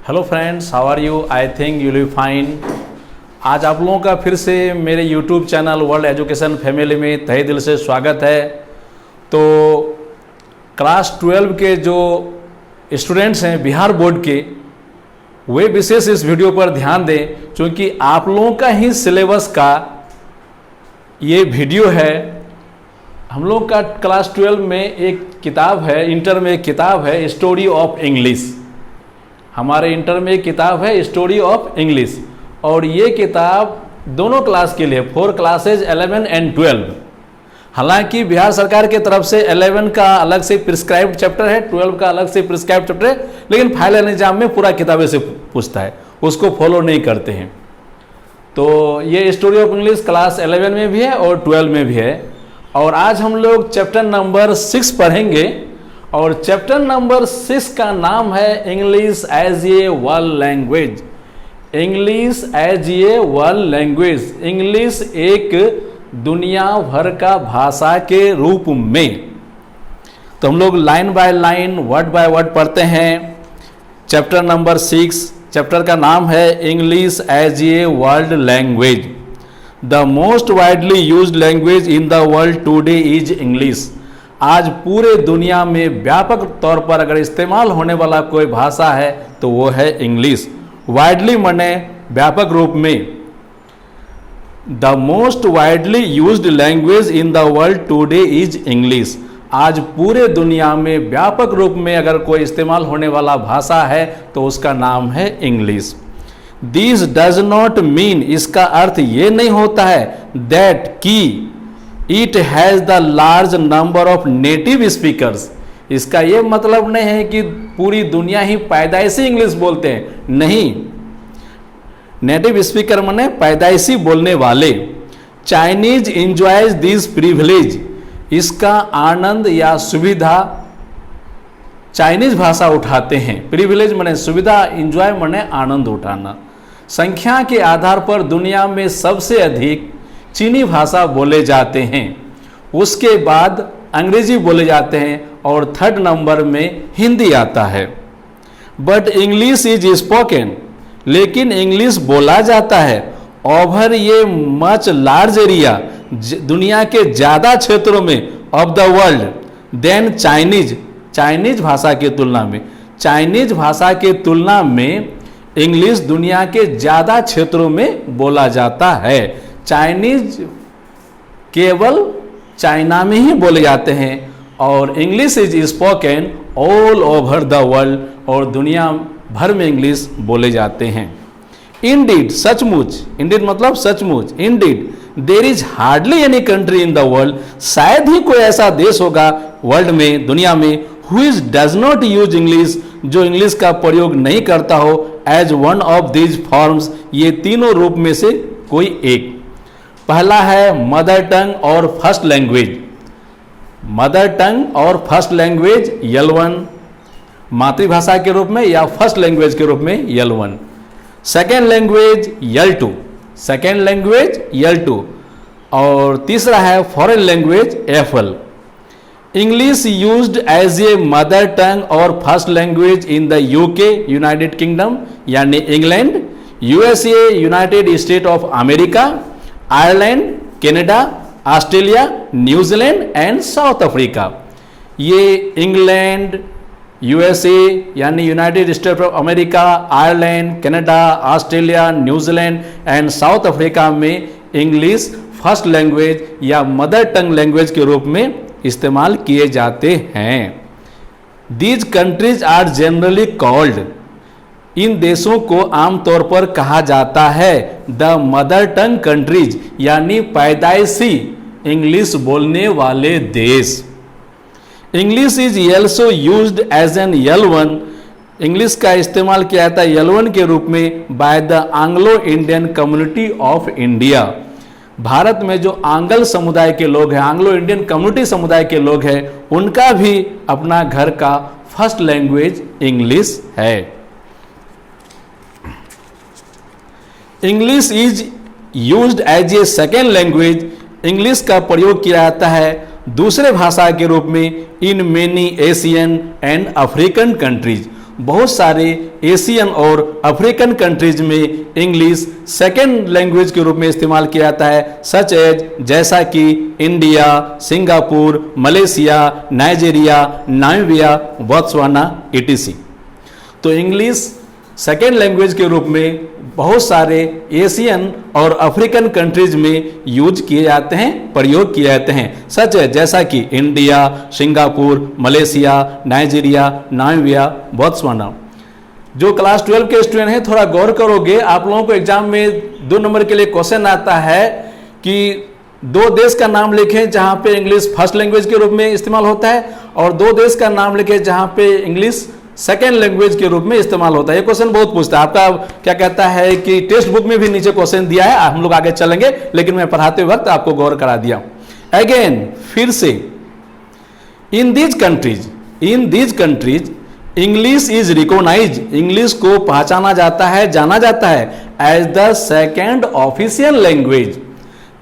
Hello friends, how are you? I think you will be fine. आज आप लोगों का फिर से मेरे YouTube channel World Education Family में तहे दिल से स्वागत है। तो क्लास 12 के जो स्टूडेंट्स हैं बिहार बोर्ड के, वे विशेष इस वीडियो पर ध्यान दें, क्योंकि आप लोगों का ही सिलेबस का ये वीडियो है। हम लोग का क्लास 12 में एक किताब है, इंटर में एक किताब है स्टोरी ऑफ इंग्लिश। हमारे इंटर में एक किताब है स्टोरी ऑफ इंग्लिश, और ये किताब दोनों क्लास के लिए, 4 क्लासेज 11 एंड 12। हालांकि बिहार सरकार की तरफ से 11 का अलग से प्रिस्क्राइब्ड चैप्टर है, 12 का अलग से प्रिस्क्राइब्ड चैप्टर है, लेकिन फाइनल एग्जाम में पूरा किताबें से पूछता है, उसको फॉलो नहीं करते हैं। तो ये स्टोरी ऑफ इंग्लिश क्लास 11 में भी है और 12 में भी है। और आज हम लोग चैप्टर नंबर 6 पढ़ेंगे, और चैप्टर नंबर 6 का नाम है English as a world language. English as a world language, English एक दुनिया भर का भाषा के रूप में। तो हम लोग line by line, word by word पढ़ते हैं। चैप्टर नंबर 6, चैप्टर का नाम है English as a world language. The most widely used language in the world today is English. आज पूरे दुनिया में व्यापक तौर पर अगर इस्तेमाल होने वाला कोई भाषा है तो वो है इंग्लिश। वाइडली माने व्यापक रूप में। The most widely used language in the world today is English. आज पूरे दुनिया में व्यापक रूप में अगर कोई इस्तेमाल होने वाला भाषा है तो उसका नाम है English. This does not mean, इसका अर्थ ये नहीं होता है दैट की it has the large number of native speakers. इसका यह मतलब नहीं है कि पूरी दुनिया ही पैदाइशी इंग्लिश बोलते हैं, नहीं। नेटिव स्पीकर माने पैदाइशी बोलने वाले। चाइनीज इंजॉयज दिस प्रिविलेज, इसका आनंद या सुविधा चाइनीज भाषा उठाते हैं। प्रिविलेज माने सुविधा, इंजॉय माने आनंद उठाना। संख्या के आधार पर दुनिया में सबसे अधिक चीनी भाषा बोले जाते हैं, उसके बाद अंग्रेजी बोले जाते हैं, और 3rd नंबर में हिंदी आता है। बट इंग्लिश इज स्पोकन, लेकिन इंग्लिश बोला जाता है ओवर ये मच लार्ज एरिया, दुनिया के ज़्यादा क्षेत्रों में, of the world, then Chinese, Chinese भाषा की तुलना में। चाइनीज भाषा की तुलना में इंग्लिश दुनिया के ज़्यादा क्षेत्रों में बोला जाता है। चाइनीज केवल चाइना में ही बोले जाते हैं, और English is spoken all over the world, और दुनिया भर में इंग्लिश बोले जाते हैं। इंडीड, सचमुच, इंडीड मतलब सचमुच, Indeed there is hardly any country in the world, शायद ही कोई ऐसा देश होगा वर्ल्ड में, दुनिया में, who is does not use English, जो इंग्लिश का प्रयोग नहीं करता हो as one of these forms, ये तीनों रूप में से कोई एक। पहला है मदर टंग और फर्स्ट लैंग्वेज। मदर टंग और फर्स्ट लैंग्वेज L1, मातृभाषा के रूप में या फर्स्ट लैंग्वेज के रूप में L1। Second language L2, second language L2, और तीसरा है foreign language FL। English used as a mother tongue और first language in the UK, United Kingdom यानी England, USA, United State of America, Ireland, Canada, Australia, New Zealand and South Africa. ये England, USA यानी United State of America, Ireland, Canada, Australia, New Zealand and South Africa में English first language या mother tongue language के रूप में इस्तेमाल किए जाते हैं। These countries are generally called, इन देशों को आमतौर पर कहा जाता है द मदर टंग कंट्रीज, यानी पैदाइशी इंग्लिश बोलने वाले देश। English is also used as an L1, English का इस्तेमाल किया जाता है L1 के रूप में by the Anglo Indian community of India. भारत में जो आंग्ल समुदाय के लोग हैं, एंग्लो इंडियन कम्युनिटी समुदाय के लोग हैं, उनका भी अपना घर का फर्स्ट लैंग्वेज इंग्लिश है। English is used as a second language, English का प्रयोग किया जाता है दूसरे भाषा के रूप में in many Asian and African countries, बहुत सारे एशियन और अफ्रीकन कंट्रीज में इंग्लिश सेकेंड लैंग्वेज के रूप में इस्तेमाल किया जाता है, सच एज जैसा कि India, Singapore, Malaysia, Nigeria, Namibia, Botswana etc। तो इंग्लिश सेकेंड लैंग्वेज के रूप में बहुत सारे एशियन और अफ्रीकन कंट्रीज में यूज किए जाते हैं, प्रयोग किए जाते हैं, सच है जैसा कि India, Singapore, Malaysia, Nigeria, Namibia, Botswana. जो क्लास 12 के स्टूडेंट हैं थोड़ा गौर करोगे, आप लोगों को एग्जाम में 2 नंबर के लिए क्वेश्चन आता है कि 2 देश का नाम लिखें जहां पे इंग्लिश फर्स्ट लैंग्वेज के रूप में इस्तेमाल होता है और 2 देश का नाम लिखें जहां पे इंग्लिश सेकेंड लैंग्वेज के रूप में इस्तेमाल होता है। ये क्वेश्चन बहुत पूछता है, आपका क्या कहता है कि टेक्स्ट बुक में भी नीचे क्वेश्चन दिया है, हम लोग आगे चलेंगे, लेकिन मैं पढ़ाते वक्त आपको गौर करा दिया। अगेन फिर से, in these countries English is recognise, English को पहचाना जाता है, जाना जाता है as the second official language.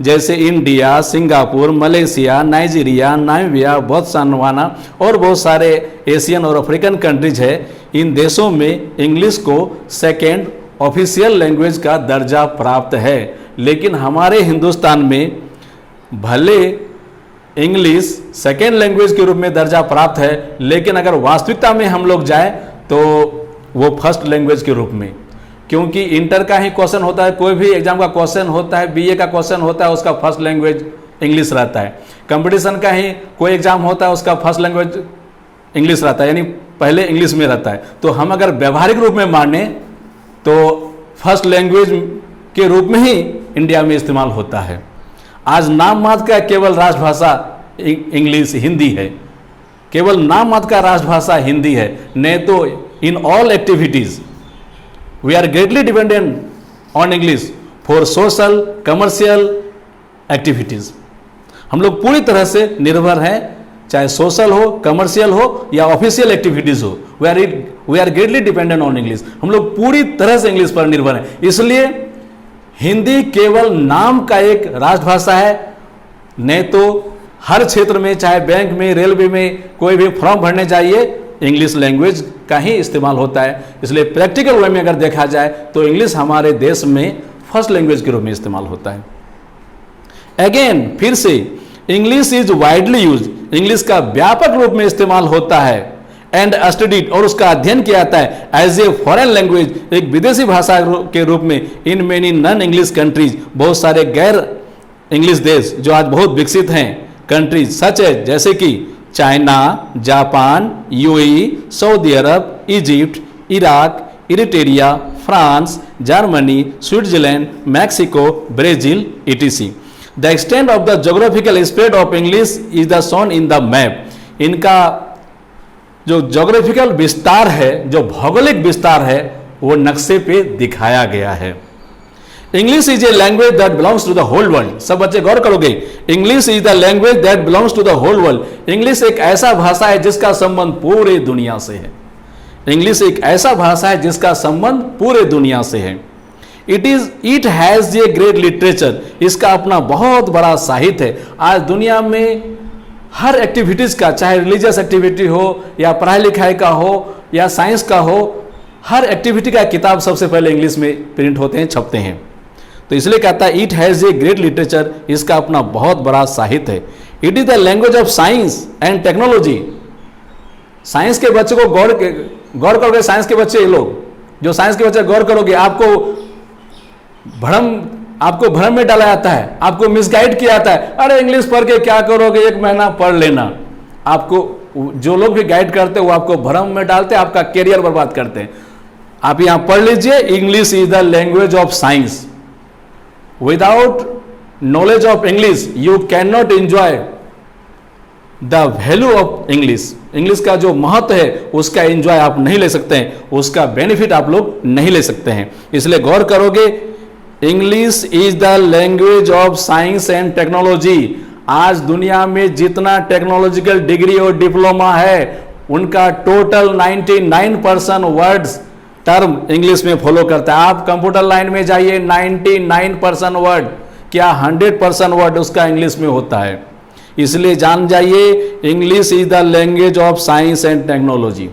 जैसे India, Singapore, Malaysia, Nigeria, Namibia, Botswana और बहुत सारे एशियन और अफ्रीकन कंट्रीज है, इन देशों में इंग्लिश को सेकेंड ऑफिशियल लैंग्वेज का दर्जा प्राप्त है। लेकिन हमारे हिंदुस्तान में भले इंग्लिश सेकेंड लैंग्वेज के रूप में दर्जा प्राप्त है, लेकिन अगर वास्तविकता में हम लोग जाए तो वो फर्स्ट लैंग्वेज के रूप में, क्योंकि इंटर का ही क्वेश्चन होता है, कोई भी एग्जाम का क्वेश्चन होता है, बीए का क्वेश्चन होता है, उसका फर्स्ट लैंग्वेज इंग्लिश रहता है। कंपटीशन का ही कोई एग्जाम होता है, उसका फर्स्ट लैंग्वेज इंग्लिश रहता है, यानी पहले इंग्लिश में रहता है। तो हम अगर व्यवहारिक रूप में माने तो फर्स्ट लैंग्वेज के रूप में ही इंडिया में इस्तेमाल होता है। आज नाम मात्र का केवल राष्ट्रभाषा इंग्लिश हिंदी है, केवल नाम मात्र का राष्ट्रभाषा हिंदी है, नहीं तो in all activities we are greatly dependent on English for social, commercial activities। हम लोग पूरी तरह से निर्भर हैं, चाहे सोशल हो, कमर्शियल हो या ऑफिशियल एक्टिविटीज हो, we are greatly dependent on English। हम लोग पूरी तरह से इंग्लिश पर निर्भर हैं। इसलिए हिंदी केवल नाम का एक राष्ट्रभाषा है, नहीं तो हर क्षेत्र में, चाहे बैंक में, रेलवे में, कोई भी फॉर्म भरने जाइए इंग्लिश लैंग्वेज का ही इस्तेमाल होता है। इसलिए प्रैक्टिकल वे में अगर देखा जाए तो इंग्लिश हमारे देश में फर्स्ट लैंग्वेज के रूप में इस्तेमाल होता है। अगेन फिर से, English is widely use, English का व्यापक रूप में इस्तेमाल होता है, एंड स्टडीड और उसका अध्ययन किया जाता है एज ए फॉरेन लैंग्वेज, एक विदेशी भाषा के रूप में in many non English countries, बहुत सारे गैर इंग्लिश देश जो आज बहुत विकसित हैं कंट्रीज, सच है जैसे कि China, Japan, UAE, Saudi Arab, Egypt, Iraq, Eritrea, France, Germany, Switzerland, Mexico, Brazil etc। The extent of the geographical spread of English is the shown in the map. इनका जो जोग्राफिकल विस्तार है, जो भौगोलिक विस्तार है, वो नक्शे पे दिखाया गया है। English is a language that belongs to the whole world. सब बच्चे गौर करोगे, English is the language that belongs to the whole world. English एक ऐसा भाषा है जिसका संबंध पूरे दुनिया से है। इंग्लिश एक ऐसा भाषा है जिसका संबंध पूरे दुनिया से है। It has a great literature, इसका अपना बहुत बड़ा साहित्य है। आज दुनिया में हर एक्टिविटीज का, चाहे रिलीजियस एक्टिविटी हो या पढ़ाई लिखाई का हो या साइंस का हो, हर एक्टिविटी का किताब सबसे पहले इंग्लिश में प्रिंट होते हैं, छपते हैं। तो इसलिए कहता है it has a great literature, इसका अपना बहुत बड़ा साहित्य है। It is the language of science and technology. Science के बच्चे को गौर करोगे, साइंस के बच्चे, ये लोग जो साइंस के बच्चे गौर करोगे, आपको भ्रम में डाला जाता है, आपको मिसगाइड किया जाता है। अरे इंग्लिश पढ़ के क्या करोगे, 1 महीना पढ़ लेना। आपको जो लोग भी गाइड करते हैं वो आपको भ्रम में डालते हैं, आपका कैरियर बर्बाद करते हैं। आप यहां पढ़ लीजिए, English is the language of science. Without knowledge of English you can not enjoy the value of English. English का जो महत्व है उसका एंजॉय आप नहीं ले सकते हैं, उसका बेनिफिट आप लोग नहीं ले सकते हैं। इसलिए गौर करोगे, English is the language of science and technology. आज दुनिया में जितना टेक्नोलॉजिकल डिग्री और डिप्लोमा है, उनका टोटल 99% वर्ड्स टर्म इंग्लिश में फॉलो करता है। आप कंप्यूटर लाइन में जाइए, 99% वर्ड, क्या 100% वर्ड उसका इंग्लिश में होता है। इसलिए जान जाइए, English is the language of science and technology.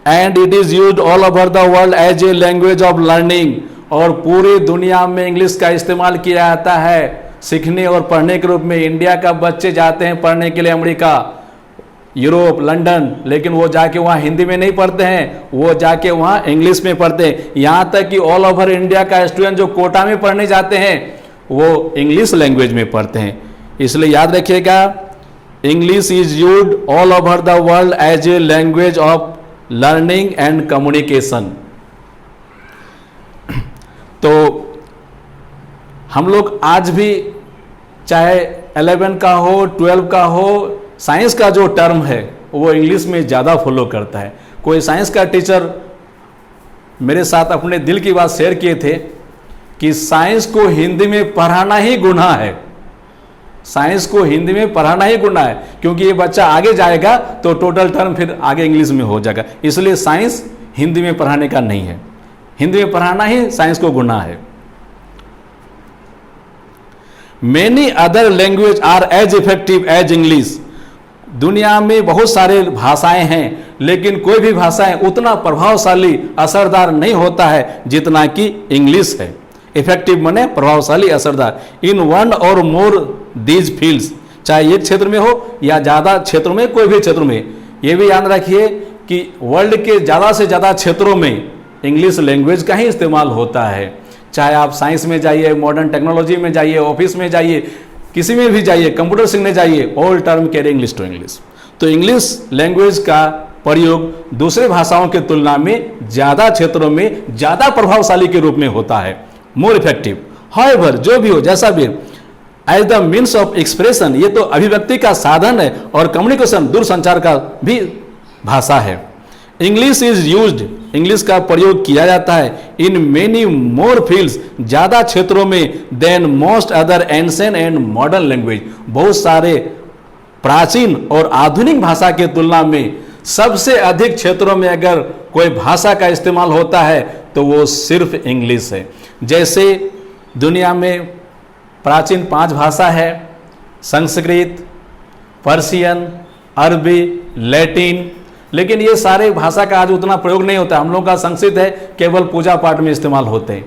And it is used all over the world as a language of learning, और पूरी दुनिया में इंग्लिश का इस्तेमाल किया जाता है सीखने और पढ़ने के रूप में। इंडिया का बच्चे जाते हैं पढ़ने के लिए अमेरिका, यूरोप, लंदन, लेकिन वो जाके वहाँ हिंदी में नहीं पढ़ते हैं, वो जाके वहाँ इंग्लिश में पढ़ते हैं। यहाँ तक कि ऑल ओवर इंडिया का स्टूडेंट जो कोटा में पढ़ने जाते हैं वो इंग्लिश लैंग्वेज में पढ़ते हैं। इसलिए याद रखिएगा, English is used all over the world as a language of learning and communication. तो हम लोग आज भी चाहे 11 का हो, 12 का हो, साइंस का जो टर्म है वो इंग्लिश में ज़्यादा फॉलो करता है। कोई साइंस का टीचर मेरे साथ अपने दिल की बात शेयर किए थे कि साइंस को हिंदी में पढ़ाना ही गुनाह है, साइंस को हिंदी में पढ़ाना ही गुनाह है, क्योंकि ये बच्चा आगे जाएगा तो टोटल टर्म फिर आगे इंग्लिश में हो जाएगा। इसलिए साइंस हिंदी में पढ़ाने का नहीं है, हिंदी में पढ़ाना ही साइंस को गुनाह है। Many other language are as effective as English. दुनिया में बहुत सारे भाषाएं हैं, लेकिन कोई भी भाषाएं उतना प्रभावशाली असरदार नहीं होता है जितना कि इंग्लिश है। इफेक्टिव माने प्रभावशाली, असरदार। इन वन और मोर दीज फील्ड्स, चाहे एक क्षेत्र में हो या ज़्यादा क्षेत्रों में, कोई भी क्षेत्र में। ये भी याद रखिए कि वर्ल्ड के ज़्यादा से ज़्यादा क्षेत्रों में इंग्लिश लैंग्वेज का ही इस्तेमाल होता है। चाहे आप साइंस में जाइए, मॉडर्न टेक्नोलॉजी में जाइए, ऑफिस में जाइए, किसी में भी जाइए, कंप्यूटर सीखने जाइए, all term carry English to English. तो इंग्लिश लैंग्वेज का प्रयोग दूसरे भाषाओं की तुलना में ज़्यादा क्षेत्रों में ज़्यादा प्रभावशाली के रूप में होता है, मोर इफेक्टिव। हाउएवर, जो भी हो, जैसा भी, as the means of expression, ये तो अभिव्यक्ति का साधन है, और कम्युनिकेशन, दूरसंचार का भी भाषा है। इंग्लिश इज यूज्ड, इंग्लिश का प्रयोग किया जाता है इन मेनी मोर फील्ड्स, ज़्यादा क्षेत्रों में, then most other ancient and modern language. बहुत सारे प्राचीन और आधुनिक भाषा के तुलना में सबसे अधिक क्षेत्रों में अगर कोई भाषा का इस्तेमाल होता है तो वो सिर्फ इंग्लिश है। जैसे दुनिया में प्राचीन 5 भाषा है, संस्कृत, पर्शियन, अरबी, लैटिन, लेकिन ये सारे भाषा का आज उतना प्रयोग नहीं होता। हम लोगों का संस्कृत है केवल पूजा पाठ में इस्तेमाल होते हैं,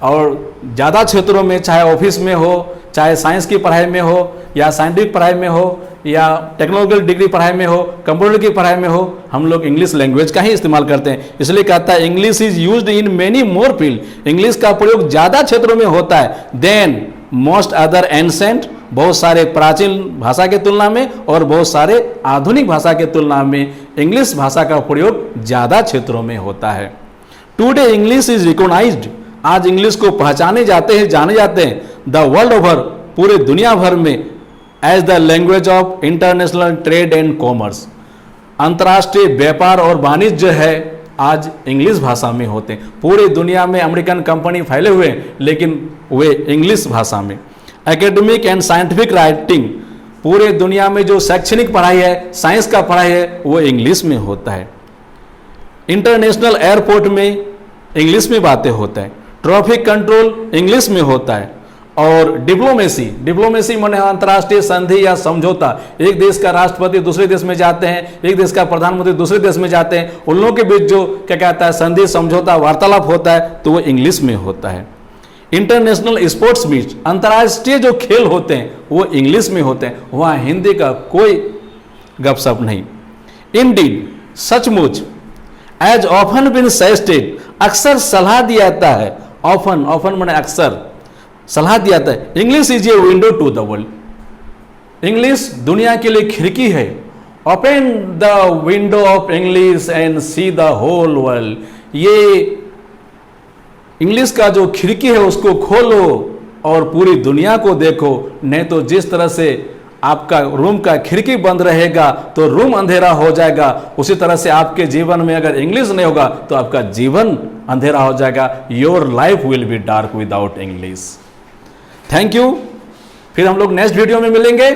और ज़्यादा क्षेत्रों में, चाहे ऑफिस में हो, चाहे साइंस की पढ़ाई में हो, या साइंटिफिक पढ़ाई में हो, या टेक्नोलॉजिकल डिग्री पढ़ाई में हो, कंप्यूटर की पढ़ाई में हो, हम लोग इंग्लिश लैंग्वेज का ही इस्तेमाल करते हैं। इसलिए कहता है English is used in many more field, English का प्रयोग ज़्यादा क्षेत्रों में होता है, देन मोस्ट अदर एंशिएंट, बहुत सारे प्राचीन भाषा के तुलना में, और बहुत सारे आधुनिक भाषा के तुलना में इंग्लिश भाषा का प्रयोग ज़्यादा क्षेत्रों में होता है। टुडे इंग्लिश इज रिकॉग्नाइज्ड, आज इंग्लिश को पहचाने जाते हैं, जाने जाते हैं, द वर्ल्ड ओवर, पूरे दुनिया भर में, as the language of international trade and commerce. अंतर्राष्ट्रीय व्यापार और वाणिज्य है आज इंग्लिश भाषा में होते हैं। पूरी दुनिया में अमेरिकन कंपनी फैले हुए हैं, लेकिन वे इंग्लिश भाषा में। एकेडमिक एंड साइंटिफिक राइटिंग, पूरे दुनिया में जो शैक्षणिक पढ़ाई है, साइंस का पढ़ाई है, वो इंग्लिश में होता है। इंटरनेशनल एयरपोर्ट में इंग्लिश में बातें होता है। ट्रैफिक कंट्रोल इंग्लिश में होता है। और डिप्लोमेसी, डिप्लोमेसी माने अंतर्राष्ट्रीय संधि या समझौता। एक देश का राष्ट्रपति दूसरे देश में जाते हैं, एक देश का प्रधानमंत्री दूसरे देश में जाते हैं, उन लोगों के बीच जो क्या कहता है संधि, समझौता, वार्तालाप होता है, तो वो इंग्लिश में होता है। इंटरनेशनल स्पोर्ट्स मीट, अंतर्राष्ट्रीय जो खेल होते हैं वो इंग्लिश में होते हैं, वहाँ हिंदी का कोई गपशप नहीं। इंडीड, सचमुच, एज ऑफन बिन सजेस्टेड, अक्सर सलाह दिया जाता है। ऑफन, ऑफन माने अक्सर, सलाह दिया जाता है। English is a window to the world, English दुनिया के लिए खिड़की है। Open the window of English and see the whole world, ये इंग्लिश का जो खिड़की है उसको खोलो और पूरी दुनिया को देखो। नहीं तो जिस तरह से आपका रूम का खिड़की बंद रहेगा तो रूम अंधेरा हो जाएगा, उसी तरह से आपके जीवन में अगर इंग्लिश नहीं होगा तो आपका जीवन अंधेरा हो जाएगा। Your life will be dark without English. Thank you. फिर हम लोग नेक्स्ट वीडियो में मिलेंगे।